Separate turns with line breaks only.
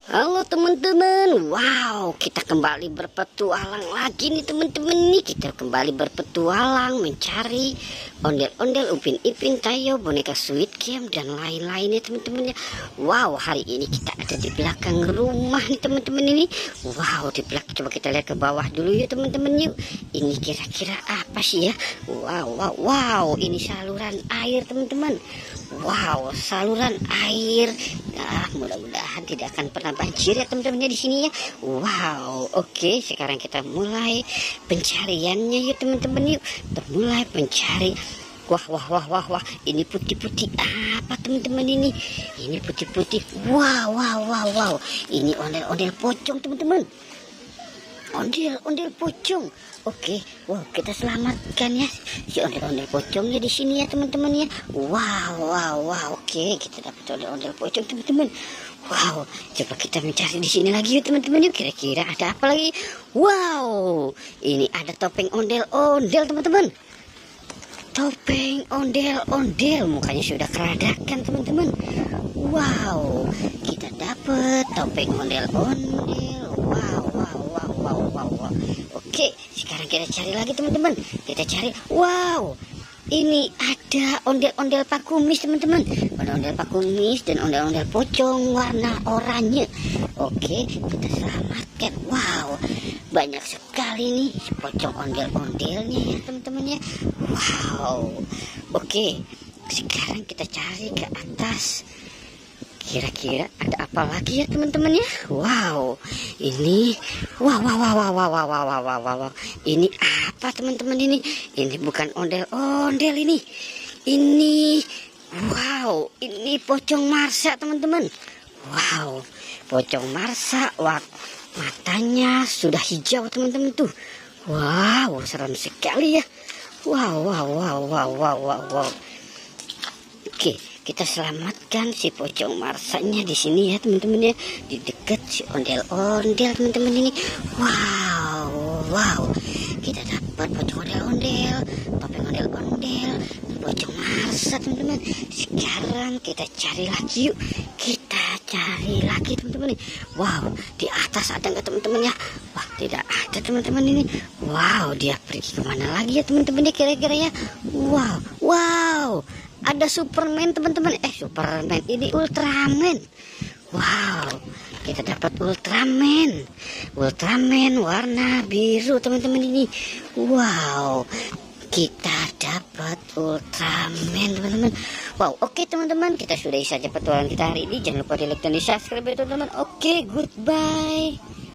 Halo teman-teman, wow, kita kembali berpetualang lagi nih teman-teman nih. Kita kembali berpetualang mencari ondel-ondel, Upin Ipin, Tayo, boneka Squid Game dan lain-lainnya teman-teman ya. Wow, hari ini kita ada di belakang rumah nih teman-teman ini. Wow, di belakang, coba kita lihat ke bawah dulu ya teman-teman yuk. Ini kira-kira apa sih ya? Wow, wow, wow, ini saluran air teman-teman. Wow, saluran air. Nah, mudah-mudahan tidak akan pernah banjir ya teman-teman di sini ya. Wow, oke, sekarang kita mulai pencariannya ya teman-teman yuk. Mulai mencari. Wah, wah, wah, wah, wah, ini putih-putih apa teman-teman ini? Ini putih-putih. Wow, wow, wow, wow. Ini ondel-ondel pocong teman-teman. Ondel-ondel pocong. Oke, wow, kita selamatkan ya si ondel-ondel pocongnya di sini ya teman-teman ya. Wow, wow, wow. Oke, kita dapat ondel-ondel pocong teman-teman. Wow, coba kita mencari di sini lagi yuk teman-teman yuk. Kira-kira ada apa lagi? Wow, ini ada topeng ondel-ondel teman-teman. Topeng ondel-ondel, mukanya sudah keradakan teman-teman. Wow, kita dapat topeng ondel-ondel. Wow, wow, wow, wow, wow, wow. Oke, sekarang kita cari lagi teman-teman. Kita cari. Wow, ini ada ondel-ondel Pak Kumis teman-teman. Ondel-ondel Pak Kumis dan ondel-ondel pocong warna oranye. Oke, kita selamatkan. Wow, banyak sekali nih pocong ondel-ondelnya ya teman-teman ya. Wow, oke, sekarang kita cari ke atas. Kira-kira ada apa lagi ya teman-teman ya? Wow, ini, wow, wow, wow, wow, wow, wow, wow, wow, wow, wow. Ini apa teman-teman ini? Ini bukan ondel-ondel ini. Ini, wow, ini pocong Marsa teman-teman. Wow, pocong Marsa, wah, matanya sudah hijau teman-teman tuh. Wow, serem sekali ya. Wow, wow, wow, wow, wow, wow, wow. Oke, kita selamatkan si pocong Marsanya di sini ya teman-teman ya, di dekat si ondel-ondel teman-teman ini. Wow, wow, kita dapat pocong ondel-ondel, topeng ondel-ondel, pocong Marsa teman-teman. Sekarang kita cari lagi yuk, kita cari lagi teman-teman nih. Wow, di atas ada nggak teman-teman ya? Wah, tidak ada teman-teman ini. Wow, dia pergi kemana lagi ya teman-teman ya kira-kira ya? Wow, wow, ada Superman teman-teman. Superman, ini Ultraman. Wow, kita dapat Ultraman. Ultraman warna biru teman-teman ini. Wow, kita dapat Ultraman teman-teman. Wow, oke teman-teman, kita sudahi saja petualangan kita hari ini. Jangan lupa di like dan di subscribe ya teman-teman. Oke, goodbye.